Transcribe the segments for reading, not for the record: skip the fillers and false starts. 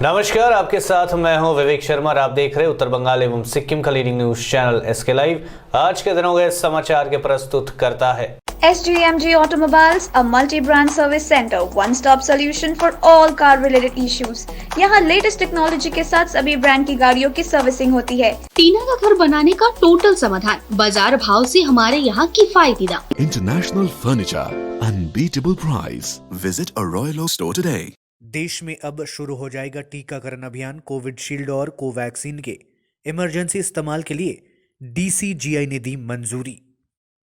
नमस्कार, आपके साथ मैं हूं विवेक शर्मा और आप देख रहे हैं उत्तर बंगाल एवं सिक्किम का leading news channel SK live. आज के दिनों के समाचार के प्रस्तुत करता है SGMG Automobiles, a multi-brand service center, one-stop solution for all car-related issues. यहाँ लेटेस्ट टेक्नोलॉजी के साथ सभी ब्रांड की गाड़ियों की सर्विसिंग होती है। टीना का घर बनाने का टोटल समाधान, बाजार भाव से हमारे यहाँ किफायती दाम। International Furniture, unbeatable price. Visit a Royal Oak store today. देश में अब शुरू हो जाएगा टीकाकरण अभियान। कोविडशील्ड और कोवैक्सीन के इमरजेंसी इस्तेमाल के लिए DCGI ने दी मंजूरी।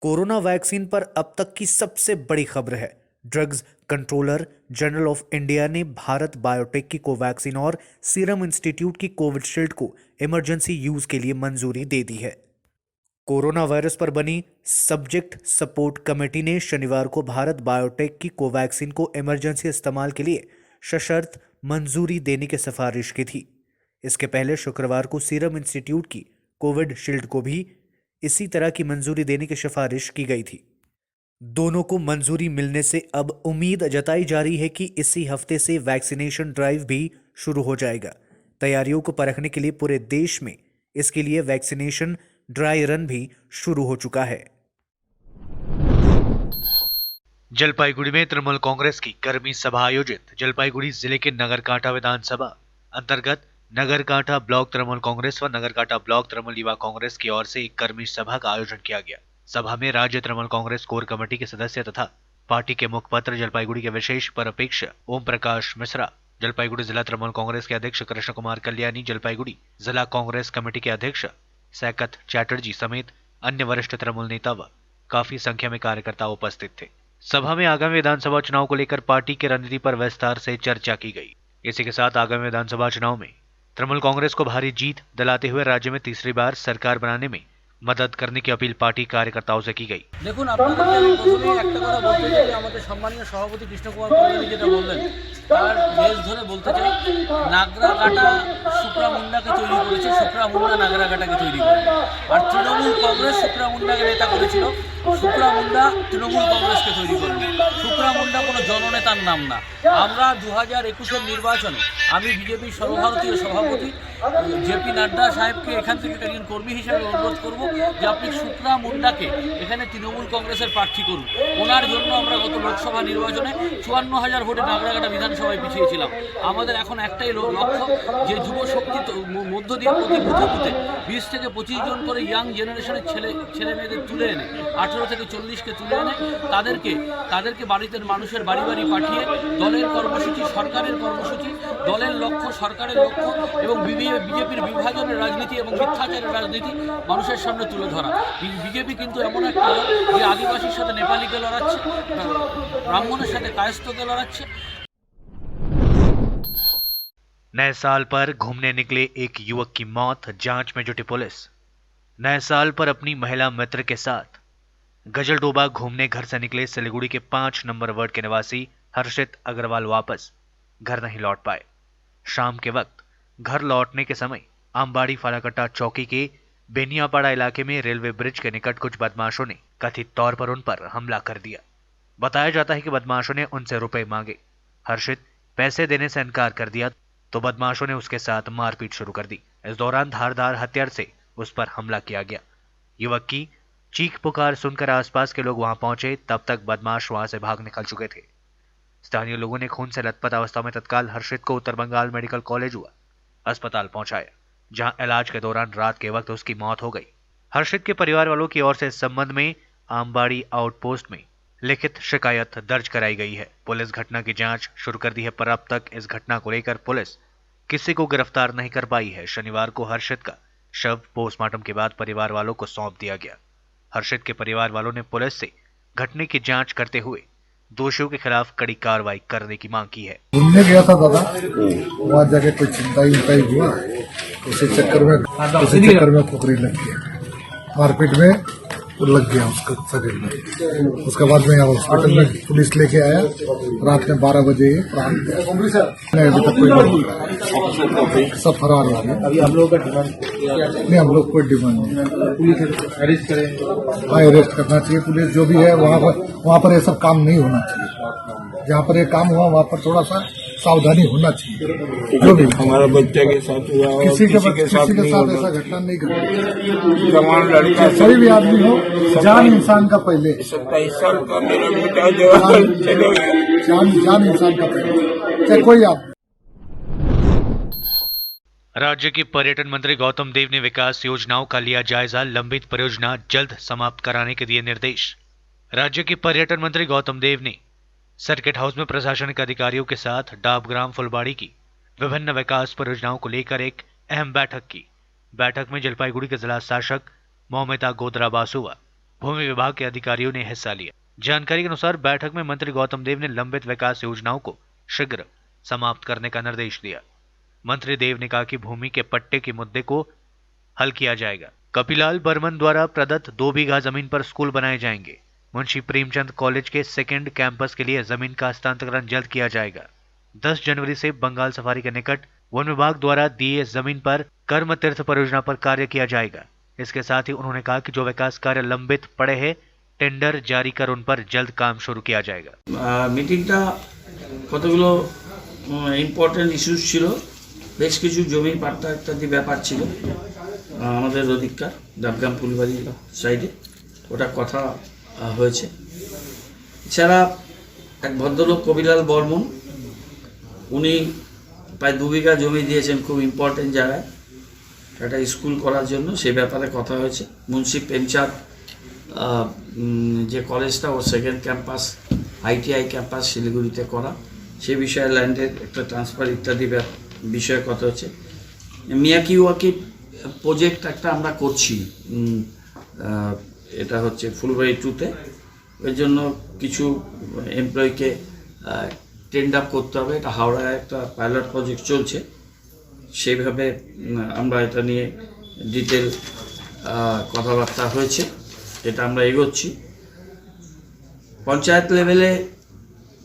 कोरोना वैक्सीन पर अब तक की सबसे बड़ी खबर है। Drugs controller general of India ने भारत बायोटेक की कोवैक्सीन और सीरम इंस्टीट्यूट की कोविडशील्ड को इमरजेंसी यूज के लिए मंजूरी दे दी है। कोरोना वायरस पर बनी सब्जेक्ट सपोर्ट कमेटी ने शनिवार को भारत बायोटेक की कोवैक्सीन को इमरजेंसी इस्तेमाल के लिए सशर्त मंजूरी देने की सिफारिश की थी। इसके पहले शुक्रवार को सीरम इंस्टीट्यूट की कोविड शील्ड को भी इसी तरह की मंजूरी देने की सिफारिश की गई थी। दोनों को मंजूरी मिलने से अब उम्मीद जताई जा रही है कि इसी हफ्ते से वैक्सीनेशन ड्राइव भी शुरू हो जाएगा। तैयारियों को परखने के लिए पूरे देश में इसके लिए वैक्सीनेशन ड्राई रन भी शुरू हो चुका है। जलपाईगुड़ी में तृणमूल कांग्रेस की कर्मी सभा आयोजित। जलपाईगुड़ी जिले के नगरकांठा विधानसभा अंतर्गत नगरकांठा ब्लॉक तृणमूल कांग्रेस व नगरकांठा ब्लॉक तृणमूल युवा कांग्रेस की ओर से एक कर्मी सभा का आयोजन किया गया। सभा में राज्य तृणमूल कांग्रेस कोर कमेटी के सदस्य तथा पार्टी के मुखपत्र जलपाईगुड़ी के विशेष परिपेक्ष ओम प्रकाश मिश्रा, जलपाईगुड़ी जिला तृणमूल कांग्रेस के अध्यक्ष कृष्ण कुमार कल्याणी, जलपाईगुड़ी जिला कांग्रेस कमेटी के अध्यक्ष सैकत चैटर्जी समेत अन्य वरिष्ठ तृणमूल नेता व काफी संख्या में कार्यकर्ता उपस्थित थे। सभा में आगामी विधानसभा चुनाव को लेकर पार्टी की रणनीति पर विस्तार से चर्चा की गई। इसी के साथ आगामी विधानसभा चुनाव में तृणमूल कांग्रेस को भारी जीत दिलाते हुए राज्य में तीसरी बार सरकार बनाने में मदद करने की अपील पार्टी कार्यकर्ताओं से की गई। দেখুন আপনাদেরকে আমি প্রথমে একটা কথা বলতে চাই যে আমাদের সম্মানীয় সভাপতি কৃষ্ণ কুমার কল্যাণী যেটা বললেন তার বেশ ধরে বলতে চাই, নাগরাকাটা শুক্রা মুন্ডাকে তৈরি করেছে, শুক্রা মুন্ডা নাগরাকাটাকে তৈরি করেছে। আর তৃণমূল কংগ্রেস শুক্রা মুন্ডাকে নেতা করেছিল, শুক্রা মুন্ডা তৃণমূল কংগ্রেসকে তৈরি করেনি। শুক্রা মুন্ডা কোনো জননেতার নাম না। আমরা 2021-এর নির্বাচনে আমি বিজেপির সর্বভারতীয় সভাপতি জেপি নাড্ডা সাহেবকে এখান থেকে একজন কর্মী হিসেবে অনুরোধ করব যে আপনি শুক্রা মুন্ডাকে এখানে তৃণমূল কংগ্রেসের প্রার্থী করুন। ওনার জন্য আমরা গত লোকসভা নির্বাচনে 54,000 ভোটে নাগরাকাটা বিধানসভায় পিছিয়েছিলাম। আমাদের এখন একটাই লক্ষ্য যে যুব শক্তি মধ্য দিয়ে প্রতি বুথে বুথে 20 থেকে 25 জন করে ইয়াং জেনারেশনের ছেলে মেয়েদের তুলে এনে 18 থেকে 40কে তুলে এনে তাদেরকে বাড়িতে মানুষের বাড়ি বাড়ি পাঠিয়ে দলের কর্মসূচি, সরকারের কর্মসূচি, দলের লক্ষ্য, সরকারের লক্ষ্য এবং বিজেপির বিভাজনের রাজনীতি এবং মিথ্যাচারের রাজনীতি মানুষের সামনে তুলে ধরা। বিজেপি কিন্তু এমন একটা দল যে আদিবাসীর সাথে নেপালিকে লড়াচ্ছে, ব্রাহ্মণের সাথে কায়স্থকে লড়াচ্ছে। नए साल पर घूमने निकले एक युवक की मौत, जांच में जुटी पुलिस। नए साल पर अपनी महिला मित्र के साथ गजलडोबा घूमने घर से निकले सिलीगुड़ी के 5 नंबर वार्ड के निवासी हर्षित अग्रवाल वापस घर नहीं लौट पाए। शाम के वक्त घर लौटने के समय आमबाड़ी फालाकट्टा चौकी के बेनियापाड़ा इलाके में रेलवे ब्रिज के निकट कुछ बदमाशों ने कथित तौर पर उन पर हमला कर दिया। बताया जाता है कि बदमाशों ने उनसे रुपए मांगे। हर्षित पैसे देने से इनकार कर दिया तो बदमाशों ने उसके साथ मारपीट शुरू कर दी। इस दौरान धारदार हथियार से उस पर हमला किया गया। युवक की चीख पुकार सुनकर आसपास के लोग वहां पहुंचे, तब तक बदमाश वहां से भाग निकल चुके थे। स्थानीय लोगों ने खून से लथपथ अवस्था में तत्काल हर्षित को उत्तर बंगाल मेडिकल कॉलेज हुआ अस्पताल पहुंचाया, जहां इलाज के दौरान रात के वक्त उसकी मौत हो गई। हर्षित के परिवार वालों की ओर से इस संबंध में आमबाड़ी आउटपोस्ट में लिखित शिकायत दर्ज कराई गई है। पुलिस घटना की जांच शुरू कर दी है, पर अब तक इस घटना को लेकर पुलिस किसी को गिरफ्तार नहीं कर पाई है। शनिवार को हर्षित का शव पोस्टमार्टम के बाद परिवार वालों को सौंप दिया गया। हर्षित के परिवार वालों ने पुलिस से घटने की जांच करते हुए दोषियों के खिलाफ कड़ी कार्रवाई करने की मांग की है। घूमने गया था दादा, वहाँ जाके कोई चिंता हुआ, उसी चक्कर में ठोकरी लग गया, मारपीट में वो लग गया उसका शरीर में। उसके बाद में यहाँ हॉस्पिटल में पुलिस लेके आया, रात में 12 बजे प्राण नहीं, अभी तक कोई सब फरार हो गया। अभी हम लोग का डिमांड नहीं, हम लोग कोई डिमांड नहीं, पुलिस अरेस्ट करें। हाँ, अरेस्ट करना चाहिए पुलिस, जो भी है वहाँ पर ये सब काम नहीं होना चाहिए। जहाँ पर ये काम हुआ वहाँ पर थोड़ा सा सावधानी होना चाहिए। जो भी हमारा बच्चे के साथ हुआ और किसी के साथ ऐसा घटना नहीं घटी। जवान लड़का कोई भी आदमी हो, जान इंसान का पहले, 27 साल का मेरा बेटा जवान चले गया। जान इंसान का पहले, चाहे कोई आदमी। राज्य के पर्यटन मंत्री गौतम देव ने विकास योजनाओं का लिया जायजा, लंबित परियोजना जल्द समाप्त कराने के दिए निर्देश। राज्य के पर्यटन मंत्री गौतम देव ने सर्किट हाउस में प्रशासनिक अधिकारियों के साथ डाबग्राम फुलबाड़ी की विभिन्न विकास परियोजनाओं को लेकर एक अहम बैठक की। बैठक में जलपाईगुड़ी के जिला शासक मोहम्मदा गोदरा बासुआ, भूमि विभाग के अधिकारियों ने हिस्सा लिया। जानकारी के अनुसार बैठक में मंत्री गौतम देव ने लंबित विकास योजनाओं को शीघ्र समाप्त करने का निर्देश दिया। मंत्री देव ने कहा कि भूमि के पट्टे के मुद्दे को हल किया जाएगा। कपिलाल बर्मन द्वारा प्रदत्त 2 बीघा जमीन पर स्कूल बनाए जाएंगे। मुंशी प्रेमचंद कॉलेज के सेकंड कैंपस के लिए जमीन का हस्तांतरण जल्द किया जाएगा। 10 जनवरी से बंगाल सफारी के निकट वन विभाग द्वारा दिए जमीन पर कर्म तीर्थ परियोजना पर कार्य किया जाएगा। इसके साथ ही उन्होंने कहा कि जो विकास कार्य लंबित पड़े हैं, टेंडर जारी कर उन पर जल्द काम शुरू किया जाएगा। মিটিংটা কতগুলো ইম্পর্টেন্ট ইস্যুস ছিল, বেশ কিছু জমি পাট্টা ইত্যাদি ব্যাপার ছিল আমাদের অধিকার ডাবগ্রাম ফুলবাড়ি সাইডে, ওটা কথা হয়েছে। এছাড়া এক ভদ্রলোক কবিলাল বর্মন, উনি প্রায় 2 বিঘা জমি দিয়েছেন খুব ইম্পর্টেন্ট জায়গায় একটা স্কুল করার জন্য, সে ব্যাপারে কথা হয়েছে। মুন্সি প্রেমচাঁদ যে কলেজটা ওর সেকেন্ড ক্যাম্পাস ITI ক্যাম্পাস শিলিগুড়িতে করা, সে বিষয়ে ল্যান্ডের একটা ট্রান্সফার ইত্যাদি বিষয়ে কথা হচ্ছে। মিয়াকিওয়াকি প্রজেক্ট একটা আমরা করছি, এটা হচ্ছে ফুলবাড়ি 2তে, ওই জন্য কিছু এমপ্লয়িকে ট্রেন্ড আপ করতে হবে। এটা হাওড়ায় একটা পাইলট প্রজেক্ট চলছে, সেইভাবে আমরা এটা নিয়ে ডিটেল কথাবার্তা হয়েছে, এটা আমরা এগোচ্ছি। পঞ্চায়েত লেভেলে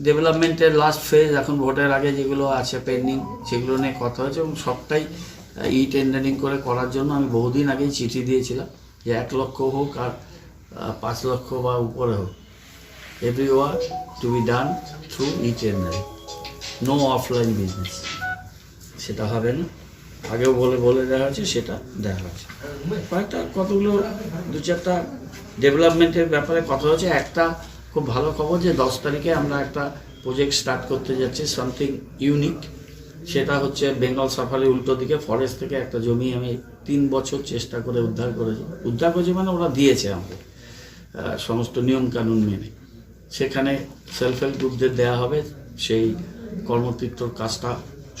ডেভেলপমেন্টের লাস্ট ফেজ, এখন ভোটের আগে যেগুলো আছে পেন্ডিং, সেগুলো নিয়ে কথা হয়েছে এবং সবটাই টেন্ডারিং করে করার জন্য আমি বহুদিন আগেই চিঠি দিয়েছিলাম যে 1 লক্ষ হোক আর 5 লক্ষ বা উপরে হোক, every work to be done through tendering, no offline business. সেটা হবে না, আগেও বলে দেওয়া হয়েছে, সেটা দেখা হয়েছে। কয়েকটা কতগুলো 2-4টা ডেভেলপমেন্টের ব্যাপারে কথা হয়েছে। একটা খুব ভালো খবর যে 10 তারিখে আমরা একটা প্রজেক্ট স্টার্ট করতে যাচ্ছি, সামথিং ইউনিক। সেটা হচ্ছে বেঙ্গল সাফারি উল্টো দিকে ফরেস্ট থেকে একটা জমি আমি 3 বছর চেষ্টা করে উদ্ধার করেছি মানে ওরা দিয়েছে আমাকে সমস্ত নিয়ম কানুন মেনে। সেখানে সেলফ হেল্প গ্রুপদের দেওয়া হবে, সেই কর্মতীর্থর কাজটা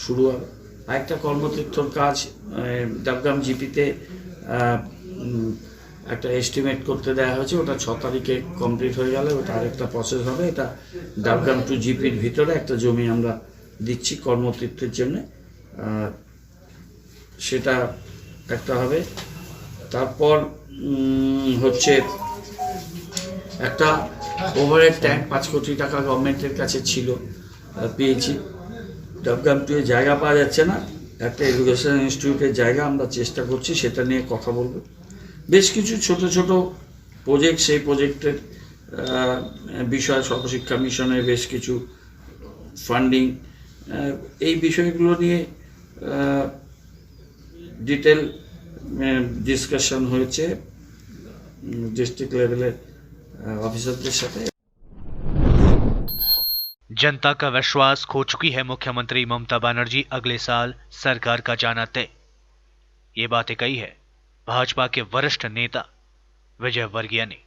শুরু হবে। আরেকটা কর্মতীর্থর কাজ ডাবগ্রাম জিপিতে একটা এস্টিমেট করতে দেওয়া হয়েছে, ওটা 6 তারিখে কমপ্লিট হয়ে গেলে ওটা আরেকটা প্রসেস হবে। এটা ডাবগ্রাম টু জিপির ভিতরে একটা জমি আমরা দিচ্ছি কর্মতীর্থের জন্য, সেটা একটা হবে। তারপর হচ্ছে একটা ওভারহেড ট্যাঙ্ক 5 কোটি টাকা গভর্নমেন্টের কাছে ছিল, পেয়েছি। ডাবগ্রাম টু এর জায়গা পাওয়া যাচ্ছে না, একটা এডুকেশন ইনস্টিটিউটের জায়গা আমরা চেষ্টা করছি, সেটা নিয়ে কথা বলবো। বেশ কিছু ছোট ছোট প্রজেক্ট, সেই প্রজেক্টের বিষয় সর্বশিক্ষা মিশনের বেশ কিছু ফান্ডিং, এই বিষয়গুলো নিয়ে ডিটেল ডিসকাশন হয়েছে डिस्ट्रिक्ट लेवल ऑफिसर साथ। जनता का विश्वास खो चुकी है मुख्यमंत्री ममता बनर्जी, अगले साल सरकार का जाना तय। ये बातें कही है भाजपा के वरिष्ठ नेता विजय वर्गीय ने।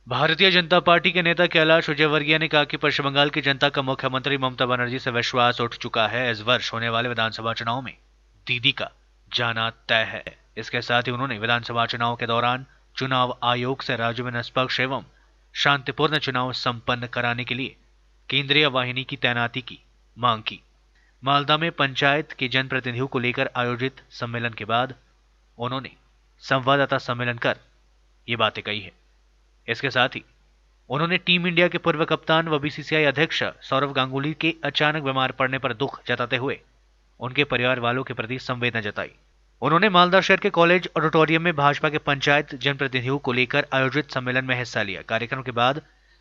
भारतीय जनता पार्टी के नेता कैलाश विजयवर्गीय ने कहा कि पश्चिम बंगाल की जनता का मुख्यमंत्री ममता बनर्जी से विश्वास उठ चुका है। इस वर्ष होने वाले विधानसभा चुनाव में दीदी का जाना तय है। इसके साथ ही उन्होंने विधानसभा चुनाव के दौरान चुनाव आयोग से राज्य में निष्पक्ष एवं शांतिपूर्ण चुनाव संपन्न कराने के लिए केंद्रीय वाहिनी की तैनाती की मांग की। मालदा में पंचायत के जनप्रतिनिधियों को लेकर आयोजित सम्मेलन के बाद उन्होंने संवाददाता सम्मेलन कर ये बातें कही है। इसके साथ ही उन्होंने टीम इंडिया के पूर्व कप्तान व बीसीसीआई अध्यक्ष सौरव गांगुली के अचानक बीमार पड़ने पर दुख जताते हुए उनके परिवार वालों के प्रति संवेदना जताई। उन्होंने मालदा शहर के कॉलेज ऑडिटोरियम में भाजपा के पंचायत जनप्रतिनिधियों को लेकर आयोजित सम्मेलन में हिस्सा लिया। कार्यक्रम के बाद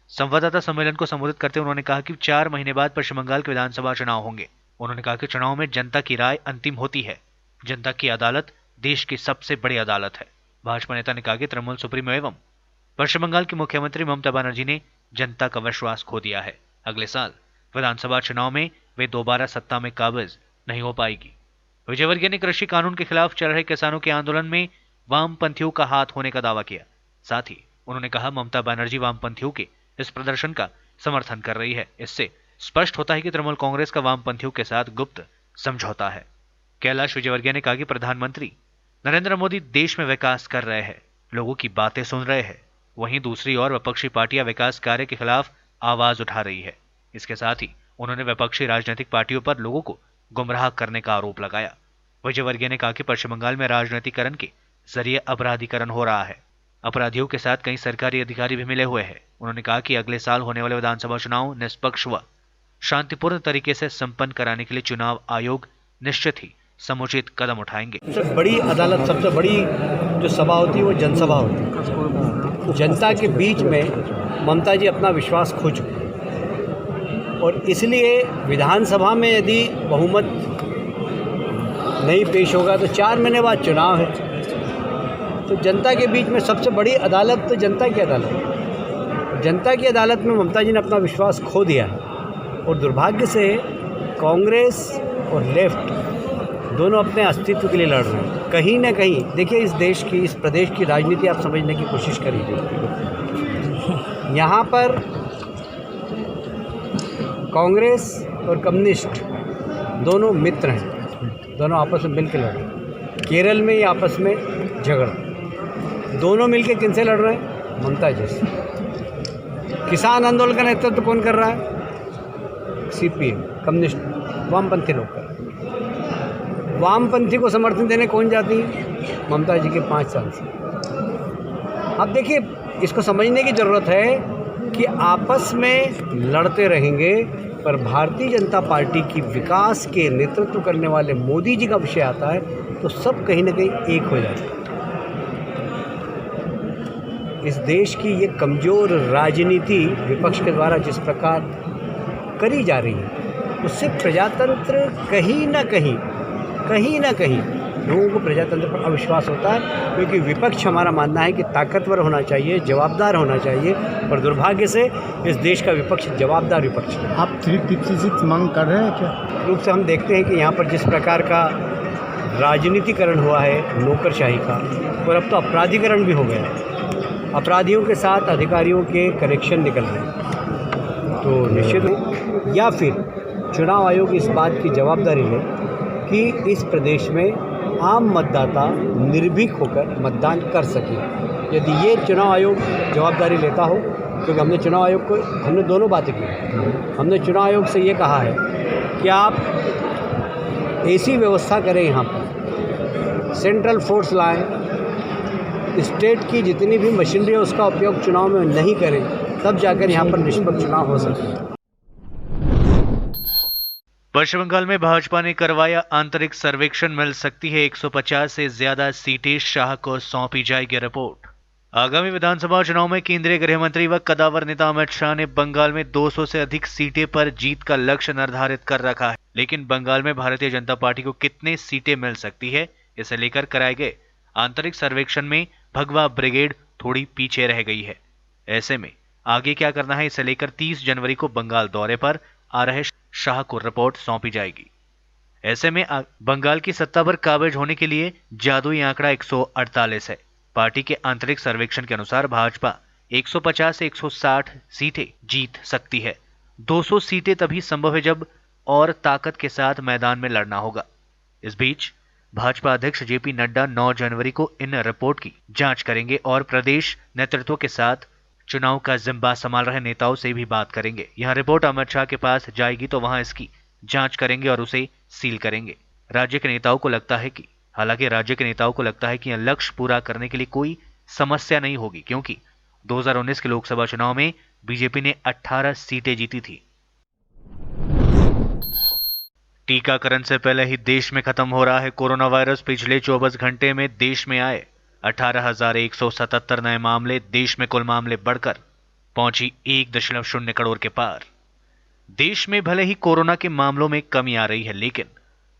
संवाददाता सम्मेलन को संबोधित करते हुए उन्होंने कहा कि 4 महीने बाद पश्चिम बंगाल के विधानसभा चुनाव होंगे। उन्होंने कहा कि चुनाव में जनता की राय अंतिम होती है। जनता की अदालत देश की सबसे बड़ी अदालत है। भाजपा नेता ने कहा कि तृणमूल सुप्रीमो एवं पश्चिम बंगाल की मुख्यमंत्री ममता बनर्जी ने जनता का विश्वास खो दिया है। अगले साल विधानसभा चुनाव में वे दोबारा सत्ता में काबिज नहीं हो पाएगी। विजयवर्गीय ने कृषि कानून के खिलाफ चल रहे किसानों के आंदोलन में वामपंथियों का हाथ होने का दावा किया। साथ ही उन्होंने कहा ममता बनर्जी वामपंथियों के इस प्रदर्शन का समर्थन कर रही है। इससे स्पष्ट होता है कि तृणमूल कांग्रेस का वामपंथियों के साथ गुप्त समझौता है। कैलाश विजयवर्गीय ने कहा कि प्रधानमंत्री नरेंद्र मोदी देश में विकास कर रहे हैं, लोगों की बातें सुन रहे हैं, वहीं दूसरी ओर विपक्षी पार्टियां विकास कार्य के खिलाफ आवाज उठा रही है। इसके साथ ही उन्होंने विपक्षी राजनीतिक पार्टियों पर लोगों को गुमराह करने का आरोप लगाया। विजयवर्गीय ने कहा कि पश्चिम बंगाल में राजनीतिकरण के जरिए अपराधीकरण हो रहा है। अपराधियों के साथ कई सरकारी अधिकारी भी मिले हुए हैं। उन्होंने कहा कि अगले साल होने वाले विधानसभा चुनाव निष्पक्ष व शांतिपूर्ण तरीके से संपन्न कराने के लिए चुनाव आयोग निश्चित ही समुचित कदम उठाएंगे। सबसे बड़ी अदालत, सबसे बड़ी जो सभा होती है वो जनसभा होती है। जनता के बीच में ममता जी अपना विश्वास खो चुके हैं और इसलिए विधानसभा में यदि बहुमत नहीं पेश होगा तो 4 महीने बाद चुनाव है। तो जनता के बीच में सबसे बड़ी अदालत तो जनता की अदालत है। जनता की अदालत में ममता जी ने अपना विश्वास खो दिया है और दुर्भाग्य से कांग्रेस और लेफ्ट दोनों अपने अस्तित्व के लिए लड़ रहे हैं। कहीं ना कहीं देखिए, इस देश की, इस प्रदेश की राजनीति आप समझने की कोशिश करिए। यहाँ पर कांग्रेस और कम्युनिस्ट दोनों मित्र हैं, दोनों आपस में मिलकर लड़ रहे हैं। केरल में ये आपस में झगड़ा, दोनों मिलकर किनसे लड़ रहे हैं? ममता जी से। किसान आंदोलन का नेतृत्व कौन कर रहा है? सीपीएम, कम्युनिस्ट, वामपंथी लोग कर रहे हैं। वामपंथी को समर्थन देने कौन जाती है? ममता जी के 5 साल से। अब देखिए, इसको समझने की ज़रूरत है कि आपस में लड़ते रहेंगे, पर भारतीय जनता पार्टी की विकास के नेतृत्व करने वाले मोदी जी का विषय आता है तो सब कहीं ना कहीं एक हो जाते हैं। इस देश की ये कमज़ोर राजनीति विपक्ष के द्वारा जिस प्रकार करी जा रही है, उससे प्रजातंत्र कहीं ना कहीं लोगों को प्रजातंत्र पर अविश्वास होता है, क्योंकि विपक्ष हमारा मानना है कि ताकतवर होना चाहिए, जवाबदार होना चाहिए, पर दुर्भाग्य से इस देश का विपक्ष जवाबदार विपक्ष है। आप 356 मांग कर रहे हैं क्या? रूप से हम देखते हैं कि यहाँ पर जिस प्रकार का राजनीतिकरण हुआ है नौकरशाही का, और अब तो अपराधीकरण भी हो गया है। अपराधियों के साथ अधिकारियों के कनेक्शन निकल रहे हैं, तो निश्चित या फिर चुनाव आयोग इस बात की जवाबदारी ले कि इस प्रदेश में आम मतदाता निर्भीक होकर मतदान कर सके। यदि ये चुनाव आयोग जवाबदारी लेता हो, क्योंकि हमने दोनों बातें की। हमने चुनाव आयोग से ये कहा है कि आप ऐसी व्यवस्था करें, यहाँ पर सेंट्रल फोर्स लाएं, स्टेट की जितनी भी मशीनरी है उसका उपयोग चुनाव में नहीं करें, तब जाकर यहाँ पर निष्पक्ष चुनाव हो सके। पश्चिम बंगाल में भाजपा ने करवाया आंतरिक सर्वेक्षण, मिल सकती है 150 से ज्यादा सीटें, शाह को सौंपी जाएगी रिपोर्ट। आगामी विधानसभा चुनाव में केंद्रीय गृह मंत्री व कदावर नेता अमित शाह ने बंगाल में 200 से अधिक सीटें पर जीत का लक्ष्य निर्धारित कर रखा है, लेकिन बंगाल में भारतीय जनता पार्टी को कितने सीटें मिल सकती है, इसे लेकर कराए गए आंतरिक सर्वेक्षण में भगवा ब्रिगेड थोड़ी पीछे रह गई है। ऐसे में आगे क्या करना है, इसे लेकर 30 जनवरी को बंगाल दौरे पर आ रहे शाह को रिपोर्ट सौंपी जाएगी। ऐसे में बंगाल की सत्ता पर काबिज होने के लिए जादुई आंकड़ा 148 है। पार्टी के आंतरिक सर्वेक्षण के अनुसार भाजपा 150 से 160 सीटें जीत सकती है। 200 सीटें तभी संभव है जब और ताकत के साथ मैदान में लड़ना होगा। इस बीच भाजपा अध्यक्ष जेपी नड्डा 9 जनवरी को इन रिपोर्ट की जांच करेंगे और प्रदेश नेतृत्व के साथ चुनाव का जिम्मा संभाल रहे नेताओं से भी बात करेंगे। यह रिपोर्ट अमित शाह के पास जाएगी तो वहां इसकी जांच करेंगे और उसे सील करेंगे। राज्य के नेताओं को लगता है कि यह लक्ष्य पूरा करने के लिए कोई समस्या नहीं होगी, क्योंकि 2019 के लोकसभा चुनाव में बीजेपी ने 18 सीटें जीती थी। टीकाकरण से पहले ही देश में खत्म हो रहा है कोरोना वायरस। पिछले 24 घंटे में देश में आए 18,177 नए मामले। देश में कुल मामले बढ़कर पहुंची 1.0 करोड़ के पार। देश में भले ही कोरोना के मामलों में कमी आ रही है, लेकिन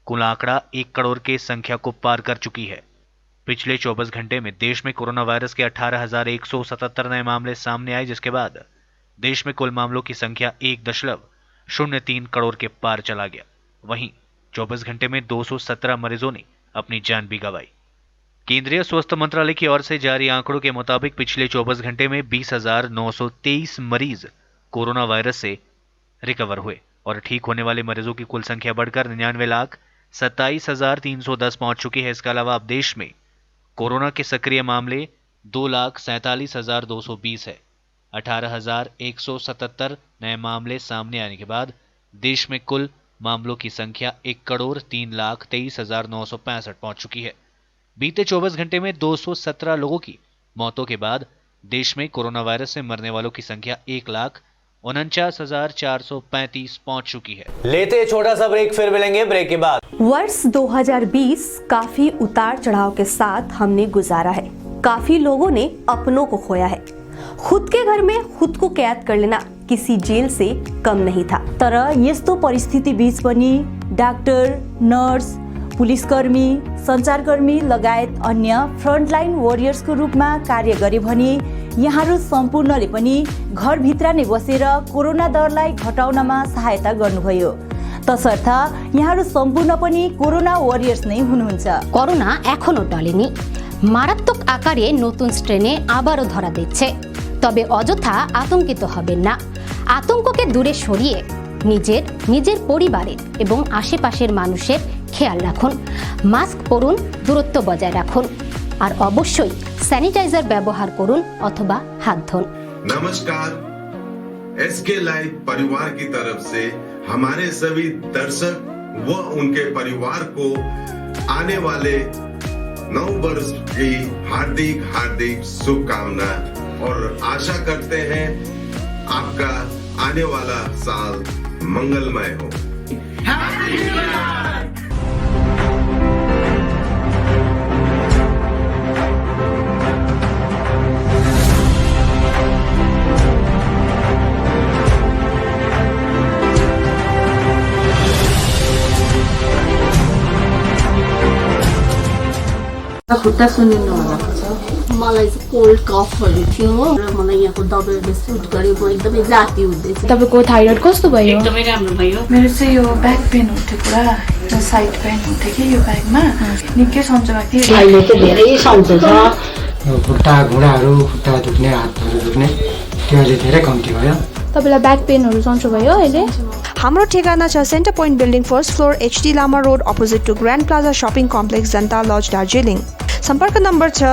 कुल आंकड़ा 1 करोड़ के संख्या को पार कर चुकी है। पिछले 24 घंटे में देश में कोरोना वायरस के 18,177 नए मामले सामने आए, जिसके बाद देश में कुल मामलों की संख्या 1.03 करोड़ के पार चला गया। वहीं 24 घंटे में 217 मरीजों ने अपनी जान भी गंवाई। केंद्रीय स्वास्थ्य मंत्रालय की ओर से जारी आंकड़ों के मुताबिक पिछले 24 घंटे में 20,923 मरीज कोरोना वायरस से रिकवर हुए और ठीक होने वाले मरीजों की कुल संख्या बढ़कर 99,27,310 पहुंच चुकी है। इसके अलावा अब देश में कोरोना के सक्रिय मामले 2,47,220 है। 18,177 नए मामले सामने आने के बाद देश में कुल मामलों की संख्या 1,23,965 पहुंच चुकी है। बीते 24 घंटे में 217 लोगों की मौतों के बाद देश में कोरोना वायरस से मरने वालों की संख्या 1,49,435 पहुंच चुकी है। लेते हैं छोटा सा ब्रेक, फिर मिलेंगे ब्रेक के बाद। वर्ष 2020 काफी उतार चढ़ाव के साथ हमने गुजारा है। काफी लोगों ने अपनों को खोया है। खुद के घर में खुद को कैद कर लेना किसी जेल से कम नहीं था। तर यस्तो परिस्थिति बीच पनि डाक्टर, नर्स, पुलिसकर्मी, सञ्चारकर्मी लगायत अन्य फ्रन्टलाइन वरियर्सको रूपमा कार्य गरे भने यहाँहरू सम्पूर्णले पनि घरभित्र नै बसेर कोरोना दरलाई घटाउनमा सहायता गर्नुभयो। तसर्थ यहाँहरू सम्पूर्ण पनि कोरोना वरियर्स नै हुनुहुन्छ। করোনা এখনো টলেনি। মারাত্মক আকারে নতুন স্ট্রেনে আবারও ধরা দিচ্ছে। তবে অযথা আতঙ্কিত হবেন না। আতঙ্ককে দূরে সরিয়ে নিজের পরিবারের এবং আশেপাশের মানুষের খেয়াল রাখুন। মাস্ক পরুন, দূরত্ব বজায় রাখুন আর অবশ্যই স্যানিটাইজার ব্যবহার করুন অথবা হাত ধুন। नमस्कार, एसके लाइव परिवार की तरफ से हमारे सभी दर्शक व उनके परिवार को आने वाले नव वर्ष की हार्दिक हार्दिक शुभकामना और आशा करते हैं आपका आने वाला साल मंगलमय हो। खुट्टा सुनिनु होला मलाई चाहिँ कोल्ड कफहरू थियो र मलाई यहाँको दबाईले सुट गर्यो। म एकदमै जाती हुँदैछ। तपाईको थाइरोइड कस्तो भयो? एकदमै राम्रो भयो। मेरो चाहिँ यो ब्याक पेन हुन्थ्यो पुरा, यो साइड पेन हुन्थ्यो कि यो ब्याकमा निकै सन्चो भएको थियो। अहिले चाहिँ धेरै सन्चो छ। खुट्टा घुँडाहरू, खुट्टा दुख्ने, हातहरू दुख्ने त्यो अहिले धेरै कम्ती भयो। तपाईलाई ब्याक पेनहरू सन्चो भयो अहिले? हाम्रो ठेगाना छ centre point building first floor HD Lama road opposite to grand plaza shopping complex Janata lodge Darjeeling. सम्पर्क नम्बर छ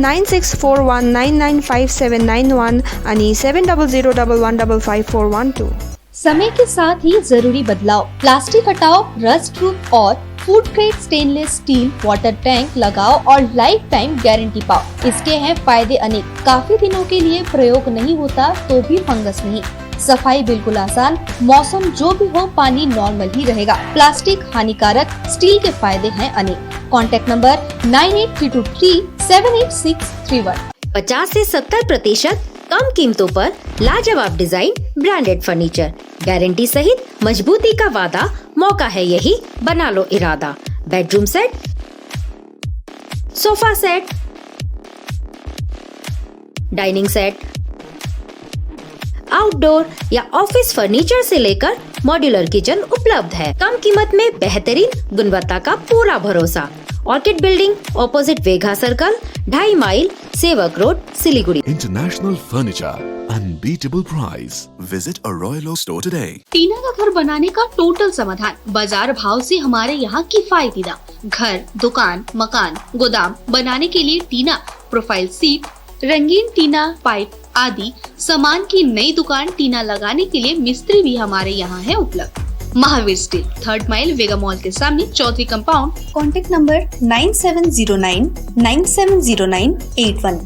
9641995791 अनि 7001155412। समय के साथ ही जरूरी बदलाव। प्लास्टिक हटाओ, रस्ट प्रूफ और food grade stainless still water tank लगाओ और लाइफ टाइम गारंटी पाओ। इसके हैं फायदे अनेक। काफी दिनों के लिए प्रयोग नहीं होता तो भी फंगस नहीं। सफाई बिल्कुल आसान, मौसम जो भी हो पानी नॉर्मल ही रहेगा। प्लास्टिक हानिकारक, स्टील के फायदे हैं अनेक। Contact number 9832378631। 50 से 70% कम कीमतों पर लाजवाब डिजाइन, ब्रांडेड फर्नीचर, गारंटी सहित मजबूती का वादा। मौका है यही, बना लो इरादा। Bedroom set, sofa set, dining set, outdoor या ऑफिस फर्नीचर से लेकर मॉड्यूलर किचन उपलब्ध है। कम कीमत में बेहतरीन गुणवत्ता का पूरा भरोसा। ऑर्किड बिल्डिंग, ऑपोजिट वेगा सर्कल, 2.5 माइल, सेवक road, Siliguri. International Furniture, unbeatable price. Visit a Royal Oak store today. टीना का घर बनाने का टोटल समाधान। बाजार भाव से हमारे यहाँ किफायती दाम। घर, दुकान, मकान, गोदाम बनाने के लिए टीना, प्रोफाइल सीट, रंगीन टीना, पाइप आदि सामान की नई दुकान टीना लगाने के लिए मिस्त्री भी हमारे यहाँ है उपलब्ध। Mahavir steel, 3rd mile, Vega mall के सामने, Chaudhary compound. Contact number 9709970981।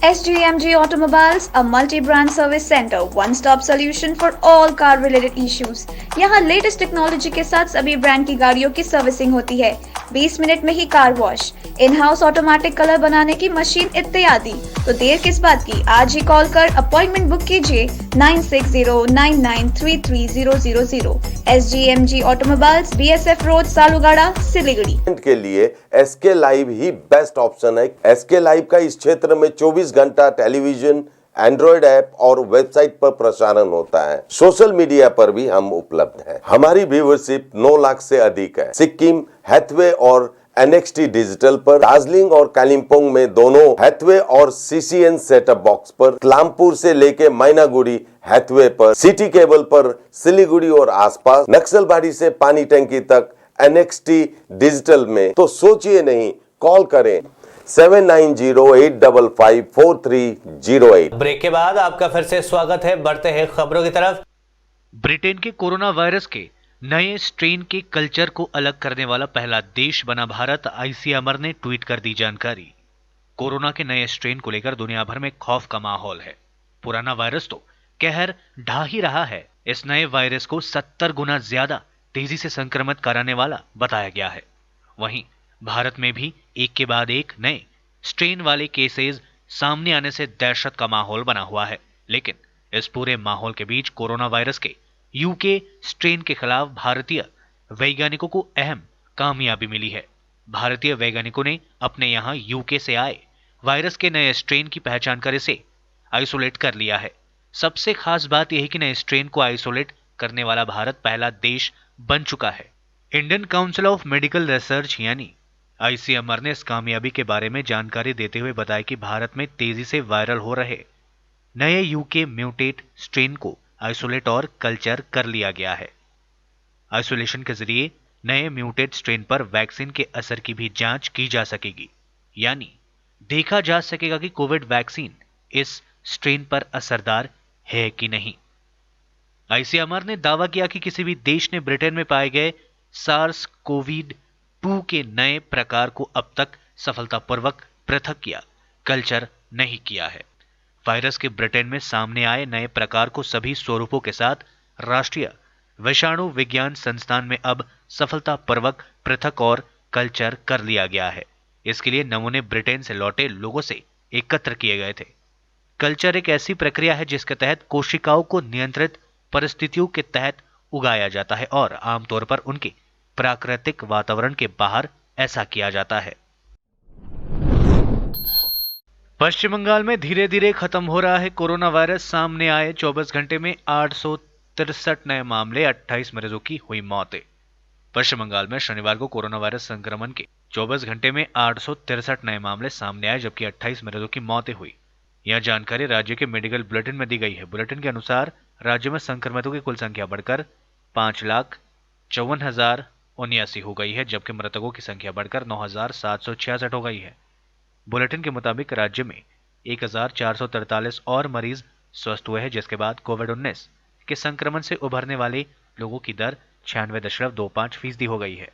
SGMG Automobiles, a multi-brand service center, one-stop solution for all car-related issues. यहाँ लेटेस्ट टेक्नोलॉजी के साथ सभी ब्रांड की गाड़ियों की सर्विसिंग होती है। 20 मिनट में ही car wash, in house automatic colour बनाने की मशीन इत्यादि। तो देर किस बात की, आज ही कॉल कर अपॉइंटमेंट बुक कीजिए 9609933000। SGMG automobiles, BSF road, Salugara, Siliguri. के लिए SK लाइव ही बेस्ट ऑप्शन है। SK लाइव का इस क्षेत्र में 24 घंटा टेलीविजन, एंड्रॉइड ऐप और वेबसाइट पर प्रसारण होता है। सोशल मीडिया पर भी हम उपलब्ध हैं। हमारी व्यूवरशिप 9 लाख से अधिक है। सिक्किम, हैथवे और NXT डिजिटल पर, दार्जिलिंग और कालिम्पोंग में दोनों हैथवे और CCN सेटअप बॉक्स पर, क्लामपुर से लेके मैनागुड़ी हैथवे पर, सिटी केबल पर, सिलीगुड़ी और आसपास, नक्सलबाड़ी से पानी टंकी तक NXT डिजिटल में। तो सोचिए नहीं, कॉल करें 7908554308। ब्रेक के बाद आपका फिर से स्वागत है। बढ़ते हैं खबरों की तरफ। ब्रिटेन के कोरोना वायरस के नए स्ट्रेन के कल्चर को अलग करने वाला पहला देश बना भारत। ICMR ने ट्वीट कर दी जानकारी। कोरोना के नए स्ट्रेन को लेकर दुनिया भर में खौफ का माहौल है। पुराना वायरस तो कहर ढा ही रहा है। इस नए वायरस को 70 गुना ज्यादा तेजी से संक्रमित कराने वाला बताया गया है। वहीं भारत में भी एक के बाद एक नए स्ट्रेन वाले केसेस सामने आने से दहशत का माहौल बना हुआ है। लेकिन इस पूरे माहौल के बीच कोरोना वायरस के UK स्ट्रेन के खिलाफ भारतीय वैज्ञानिकों को अहम कामयाबी मिली है। भारतीय वैज्ञानिकों ने अपने यहाँ UK से आए वायरस के नए स्ट्रेन की पहचान कर इसे आइसोलेट कर लिया है। सबसे खास बात यह है कि नए स्ट्रेन को आइसोलेट करने वाला भारत पहला देश बन चुका है। Indian council of medical research यानी ICMR ने इस कामयाबी के बारे में जानकारी देते हुए बताया कि भारत में तेजी से वायरल हो रहे नए UK म्यूटेट स्ट्रेन को आइसोलेट और कल्चर कर लिया गया है। आइसोलेशन के जरिए नए म्यूटेट स्ट्रेन पर वैक्सीन के असर की भी जांच की जा सकेगी, यानी देखा जा सकेगा कि कोविड वैक्सीन इस स्ट्रेन पर असरदार है कि नहीं। ICMR ने दावा किया कि किसी भी देश ने ब्रिटेन में पाए गए SARS-CoV-2 के नए प्रकार को अब तक सफलतापूर्वक पृथक किया, कल्चर नहीं किया है। वायरस के ब्रिटेन में सामने आए नए प्रकार को सभी स्वरूपों के साथ राष्ट्रीय विषाणु विज्ञान संस्थान में अब सफलतापूर्वक पृथक और कल्चर कर लिया गया है। इसके लिए नमूने ब्रिटेन से लौटे लोगों से एकत्र किए गए थे। कल्चर एक ऐसी प्रक्रिया है जिसके तहत कोशिकाओं को नियंत्रित परिस्थितियों के तहत उगाया जाता है और आमतौर पर उनके प्राकृतिक वातावरण के बाहर ऐसा किया जाता है। पश्चिम बंगाल में धीरे धीरे खत्म हो रहा है कोरोना वायरस। सामने आए 24 घंटे में 863 नए मामले, 28 मरीजों की हुई मौतें। पश्चिम बंगाल में शनिवार को कोरोना वायरस संक्रमण के 24 घंटे में 863 नए मामले सामने आए, जबकि 28 मरीजों की मौतें हुई। यह जानकारी राज्य के मेडिकल बुलेटिन में दी गई है। बुलेटिन के अनुसार राज्य में संक्रमितों की कुल संख्या बढ़कर 5,54,079 हो गई है, जबकि मृतकों की संख्या बढ़कर 9,766 हो गई है। बुलेटिन के मुताबिक राज्य में 1,443 और मरीज स्वस्थ हुए हैं, जिसके बाद कोविड-19 के संक्रमण से उभरने वाले लोगों की दर 96.25% हो गई है।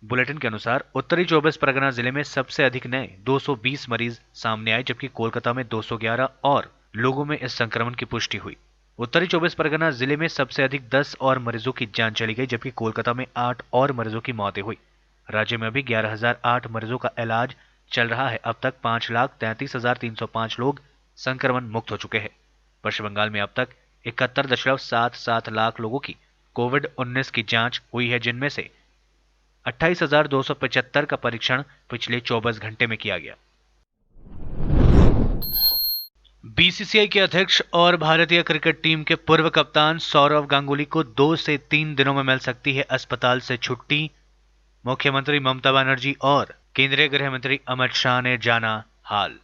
बुलेटिन के अनुसार उत्तरी 24 परगना जिले में सबसे अधिक नए 220 मरीज सामने आए, जबकि कोलकाता में 211 और लोगों में इस संक्रमण की पुष्टि हुई। उत्तरी 24 परगना जिले में सबसे अधिक 10 और मरीजों की जान चली गई, जबकि कोलकाता में 8 और मरीजों की मौतें हुई। राज्य में अभी 11,008 मरीजों का इलाज चल रहा है। अब तक 5,33,305 लोग संक्रमण मुक्त हो चुके हैं। पश्चिम बंगाल में अब तक 71.77 लाख लोगों की कोविड-19 की जांच हुई है, जिनमें से 28,275 का परीक्षण पिछले 24 घंटे में किया गया। BCCI के अध्यक्ष और भारतीय क्रिकेट टीम के पूर्व कप्तान सौरव गांगुली को 2 से 3 दिनों में मिल सकती है अस्पताल से छुट्टी। मुख्यमंत्री ममता बनर्जी और केंद्रीय गृह मंत्री अमित शाह ने जाना हाल।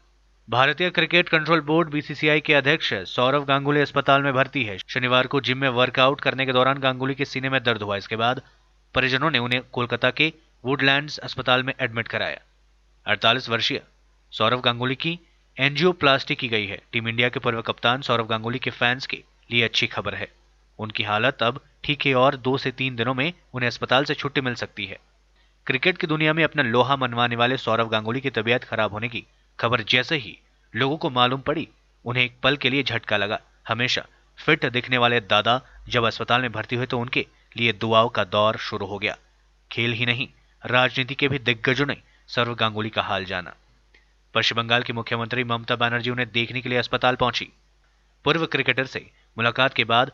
भारतीय क्रिकेट कंट्रोल बोर्ड BCCI के अध्यक्ष सौरव गांगुली अस्पताल में भर्ती है। शनिवार को जिम में वर्कआउट करने के दौरान गांगुली के सीने में दर्द हुआ। इसके बाद परिजनों ने उन्हें कोलकाता के वुडलैंड्स अस्पताल में एडमिट कराया। 48 वर्षीय सौरव गांगुली की एंजियोप्लास्टी की गई है। टीम इंडिया के पूर्व कप्तान सौरव गांगुली के फैंस के लिए अच्छी खबर है। उनकी हालत अब ठीक है और 2 से 3 दिनों में उन्हें अस्पताल से छुट्टी मिल सकती है। क्रिकेट की दुनिया में अपना लोहा मनवाने वाले सौरव गांगुली की तबीयत खराब होने की खबर जैसे ही लोगों को मालूम पड़ी, उन्हें एक पल के लिए झटका लगा। हमेशा फिट दिखने वाले दादा जब अस्पताल में भर्ती हुए तो उनके लिए दुआओं का दौर शुरू हो गया। खेल ही नहीं राजनीति के भी दिग्गजों ने सौरव गांगुली का हाल जाना। पश्चिम बंगाल की मुख्यमंत्री ममता बनर्जी उन्हें देखने के लिए अस्पताल पहुंची। पूर्व क्रिकेटर से मुलाकात के बाद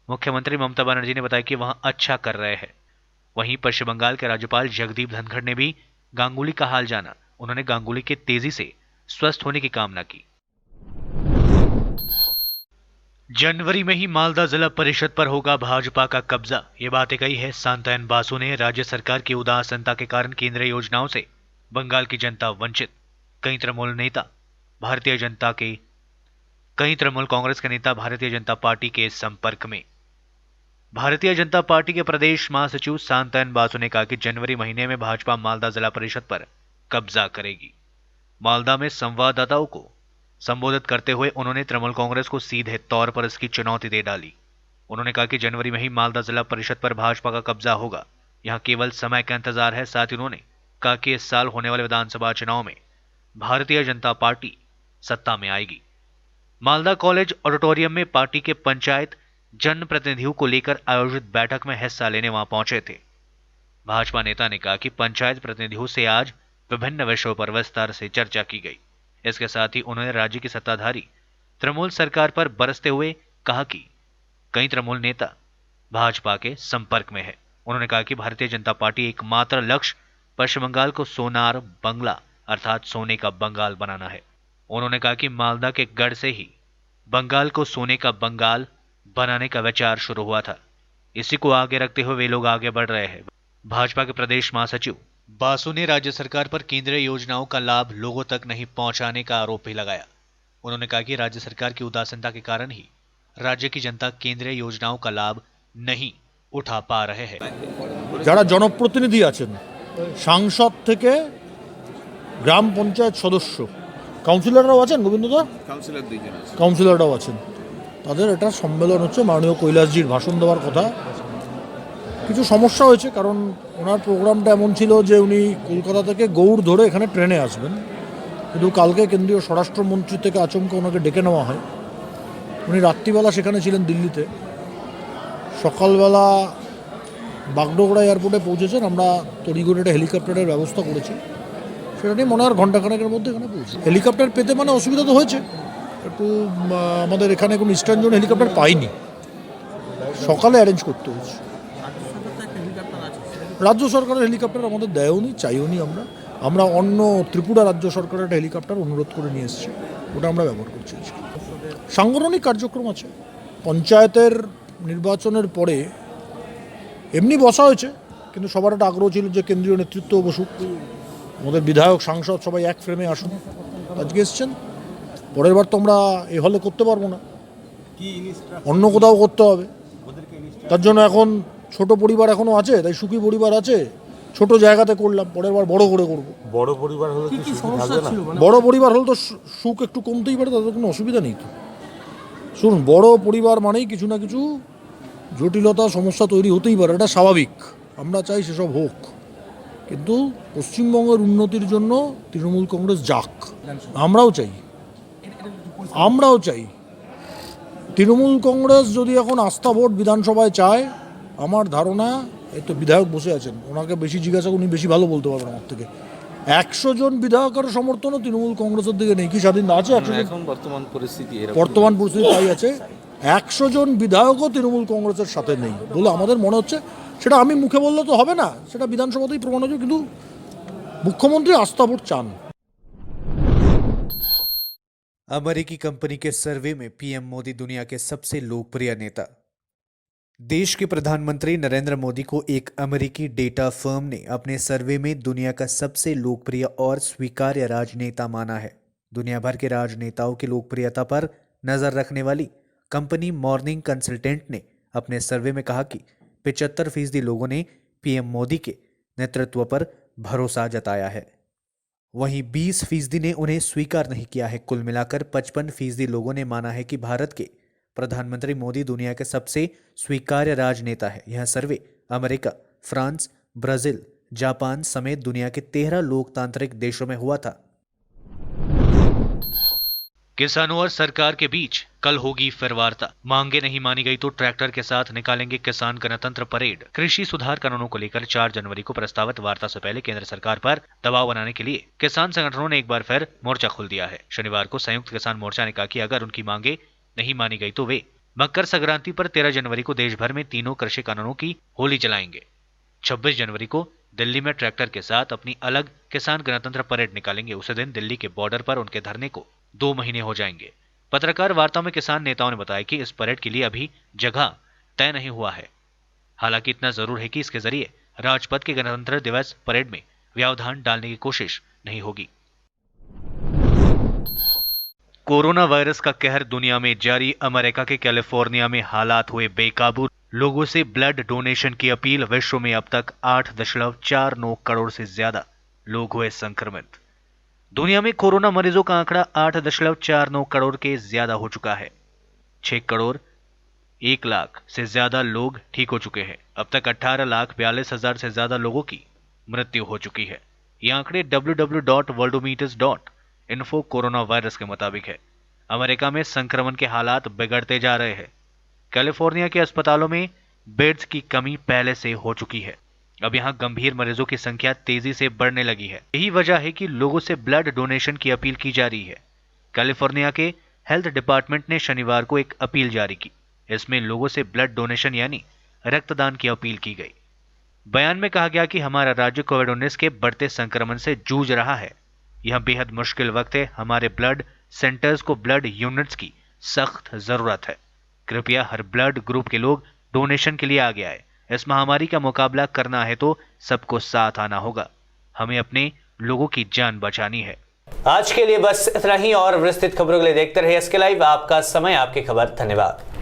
मुख्यमंत्री ममता बनर्जी ने बताया कि वहां अच्छा कर रहे हैं। वहीं पश्चिम बंगाल के राज्यपाल जगदीप धनखड़ ने भी गांगुली का हाल जाना। उन्होंने गांगुली के तेजी से स्वस्थ होने की कामना की। जनवरी में ही मालदा जिला परिषद पर होगा भाजपा का कब्जा, ये बातें कही है सांतायन बासु ने। राज्य सरकार की उदासीनता के कारण केंद्रीय योजनाओं से बंगाल की जनता वंचित। कई तृणमूल कांग्रेस के नेता भारतीय जनता पार्टी के संपर्क में। भारतीय जनता पार्टी के प्रदेश महासचिव सांतायन बासु ने कहा कि जनवरी महीने में भाजपा मालदा जिला परिषद पर कब्जा करेगी। मालदा में संवाददाताओं को संबोधित करते हुए उन्होंने तृणमूल कांग्रेस को सीधे तौर पर इसकी चुनौती दे डाली। उन्होंने कहा कि जनवरी में ही मालदा जिला परिषद पर भाजपा का कब्जा होगा, यहां केवल समय का इंतजार है। साथ ही उन्होंने कहा कि इस साल होने वाले विधानसभा चुनाव में भारतीय जनता पार्टी सत्ता में आएगी। मालदा कॉलेज ऑडिटोरियम में पार्टी के पंचायत जनप्रतिनिधियों को लेकर आयोजित बैठक में हिस्सा लेने वहां पहुंचे थे। भाजपा नेता ने कहा कि पंचायत प्रतिनिधियों से आज विभिन्न विषयों पर विस्तार से चर्चा की गई। इसके साथ ही उन्होंने राज्य की सत्ताधारी तृणमूल सरकार पर बरसते हुए कहा कि कई तृणमूल नेता भाजपा के संपर्क में है। उन्होंने कहा कि भारतीय जनता पार्टी एकमात्र लक्ष्य पश्चिम बंगाल को सोनार बंगला अर्थात सोने का बंगाल बनाना है। उन्होंने कहा कि मालदा के गढ़ से ही बंगाल को सोने का बंगाल बनाने का विचार शुरू हुआ था। इसी को आगे रखते हुए वे लोग आगे बढ़ रहे हैं। भाजपा के प्रदेश महासचिव बासु ने राज्य सरकार पर केंद्रीय योजनाओं का लाभ लोगों तक नहीं पहुंचाने का आरोप भी लगाया। उन्होंने कहा कि राज्य सरकार की उदासीनता के कारण ही राज्य की जनता केंद्रीय योजनाओं का लाभ नहीं उठा पा रहे हैं। যারা জনপ্রতিনিধি আছেন, সাংসদ থেকে গ্রাম পঞ্চায়েত সদস্য, কাউন্সিলররাও আছেন, গোবিন্দদা কাউন্সিলররাও আছেন, তাদের এটা সম্মেলন হচ্ছে। মাননীয় কৈলাসজির ভাষণ দেওয়ার কথা। কিছু সমস্যা হয়েছে, কারণ ওনার প্রোগ্রামটা এমন ছিল যে উনি কলকাতা থেকে গৌড় ধরে এখানে ট্রেনে আসবেন, কিন্তু কালকে কেন্দ্রীয় স্বরাষ্ট্রমন্ত্রী থেকে আচমকা ওনাকে ডেকে নেওয়া হয়। উনি রাত্রিবেলা সেখানে ছিলেন দিল্লিতে, সকালবেলা বাগডোগরা এয়ারপোর্টে পৌঁছেছেন। আমরা তড়িঘড়ি একটা হেলিকপ্টারের ব্যবস্থা করেছি, সেটা নিয়ে মনে হয় ঘণ্টাখানেকের মধ্যে এখানে পৌঁছে। হেলিকপ্টার পেতে মানে অসুবিধা তো হয়েছে একটু, আমাদের এখানে কোনো ইস্টার্ন জোন হেলিকপ্টার পাইনি, সকালে অ্যারেঞ্জ করতে হয়েছে। রাজ্য সরকারের হেলিকপ্টার আমাদের দেয়ওনি, চাইওনি। আমরা অন্য ত্রিপুরা রাজ্য সরকারের একটা হেলিকপ্টার অনুরোধ করে নিয়ে এসেছি, ওটা আমরা ব্যবহার করছি। সাংগঠনিক কার্যক্রম আছে। পঞ্চায়েতের নির্বাচনের পরে এমনি বসা হয়েছে, কিন্তু সবার একটা আগ্রহ ছিল যে কেন্দ্রীয় নেতৃত্ব বসুক, আমাদের বিধায়ক সাংসদ সবাই এক ফ্রেমে আসুন। আজকে এসছেন। পরের বার তো আমরা এই হলে করতে পারবো না, অন্য কোথাও করতে হবে। তার জন্য এখন ছোট পরিবার এখনো আছে, তাই সুখী পরিবার আছে, ছোট জায়গাতে করলাম। পরের বার বড় করে করবো। বড় পরিবার হলে কি সমস্যা ছিল? বড় পরিবার হলে তো সুখ একটু কমতেই পারে, তাদের কোনো অসুবিধা নেই তো। শুনুন, বড় পরিবার মানেই কিছু না কিছু জটিলতা সমস্যা তৈরি হতেই পারে, এটা স্বাভাবিক। আমরা চাই সেসব হোক, কিন্তু পশ্চিমবঙ্গের উন্নতির জন্য তৃণমূল কংগ্রেস যাক, আমরাও চাই। তৃণমূল কংগ্রেস যদি এখন আস্থা ভোট বিধানসভায় চায়, আমার ধারণা, এই তো বিধায়ক বসে আছেন, ওনাকে বেশি জিজ্ঞাসা, উনি বেশি ভালো বলতে পারবেন আমার থেকে। 100 জন বিধায়কের সমর্থনও তৃণমূল কংগ্রেসের দিকে নেই। কি স্বাধীন আছে? বর্তমান পরিস্থিতি তাই আছে। 100 জন বিধায়কও তৃণমূল কংগ্রেসের সাথে নেই বলে আমাদের মনে হচ্ছে। সেটা আমি মুখে বললে তো হবে না, সেটা বিধানসভাতেই প্রমাণ হচ্ছে। কিন্তু মুখ্যমন্ত্রী আস্থা ভোট চান। अमेरिकी कंपनी के सर्वे में पीएम मोदी दुनिया के सबसे लोकप्रिय नेता। देश के प्रधानमंत्री नरेंद्र मोदी को एक अमेरिकी डेटा फर्म ने अपने सर्वे में दुनिया का सबसे लोकप्रिय और स्वीकार्य राजनेता माना है। दुनिया भर के राजनेताओं की लोकप्रियता पर नजर रखने वाली कंपनी मॉर्निंग कंसल्टेंट ने अपने सर्वे में कहा कि 75% लोगों ने पीएम मोदी के नेतृत्व पर भरोसा जताया है। वहीं 20% ने उन्हें स्वीकार नहीं किया है। कुल मिलाकर 55% लोगों ने माना है कि भारत के प्रधानमंत्री मोदी दुनिया के सबसे स्वीकार्य राजनेता है। यह सर्वे अमेरिका, फ्रांस, ब्राजील, जापान समेत दुनिया के 13 लोकतांत्रिक देशों में हुआ था। किसानों और सरकार के बीच कल होगी फिर वार्ता, मांगे नहीं मानी गई तो ट्रैक्टर के साथ निकालेंगे किसान गणतंत्र परेड। कृषि सुधार कानूनों को लेकर 4 जनवरी को प्रस्तावित वार्ता से पहले केंद्र सरकार पर दबाव बनाने के लिए किसान संगठनों ने एक बार फिर मोर्चा खोल दिया है। शनिवार को संयुक्त किसान मोर्चा ने कहा कि अगर उनकी मांगे नहीं मानी गई तो वे मकर संक्रांति पर 13 जनवरी को देश भर में तीनों कृषि कानूनों की होली जलाएंगे। 26 जनवरी को दिल्ली में ट्रैक्टर के साथ अपनी अलग किसान गणतंत्र परेड निकालेंगे। उसी दिन दिल्ली के बॉर्डर पर उनके धरने को 2 महीने हो जाएंगे। पत्रकार वार्ता में किसान नेताओं ने बताया कि इस परेड के लिए अभी जगह तय नहीं हुआ है। हालांकि इतना जरूर है कि इसके जरिए राजपथ के गणतंत्र दिवस परेड में व्यवधान डालने की कोशिश नहीं होगी। कोरोना वायरस का कहर दुनिया में जारी। अमेरिका के कैलिफोर्निया में हालात हुए बेकाबू। लोगों से ब्लड डोनेशन की अपील। विश्व में अब तक 8.49 करोड़ से ज्यादा लोग हुए संक्रमित। दुनिया में कोरोना मरीजों का आंकड़ा 8.49 करोड़ के ज्यादा हो चुका है। 6 करोड़ 1 लाख से ज्यादा लोग ठीक हो चुके हैं। अब तक 18,42,000 से ज्यादा लोगों की मृत्यु हो चुकी है। ये आंकड़े www.worldometers.info कोरोना वायरस के मुताबिक है। अमेरिका में संक्रमण के हालात बिगड़ते जा रहे हैं। कैलिफोर्निया के अस्पतालों में बेड्स की कमी पहले से हो चुकी है। अब यहां गंभीर मरीजों की संख्या तेजी से बढ़ने लगी है। यही वजह है कि लोगों से ब्लड डोनेशन की अपील की जा रही है। कैलिफोर्निया के हेल्थ डिपार्टमेंट ने शनिवार को एक अपील जारी की। इसमें लोगों से ब्लड डोनेशन यानी रक्तदान की अपील की गई। बयान में कहा गया कि हमारा राज्य कोविड-19 के बढ़ते संक्रमण से जूझ रहा है। यह बेहद मुश्किल वक्त है। हमारे ब्लड सेंटर्स को ब्लड यूनिट्स की सख्त जरूरत है। कृपया हर ब्लड ग्रुप के लोग डोनेशन के लिए आगे आए। इस महामारी का मुकाबला करना है तो सबको साथ आना होगा। हमें अपने लोगों की जान बचानी है। आज के लिए बस इतना ही और विस्तृत खबरों के लिए देखते रहिए एसके लाइव। आपका समय आपकी खबर। धन्यवाद।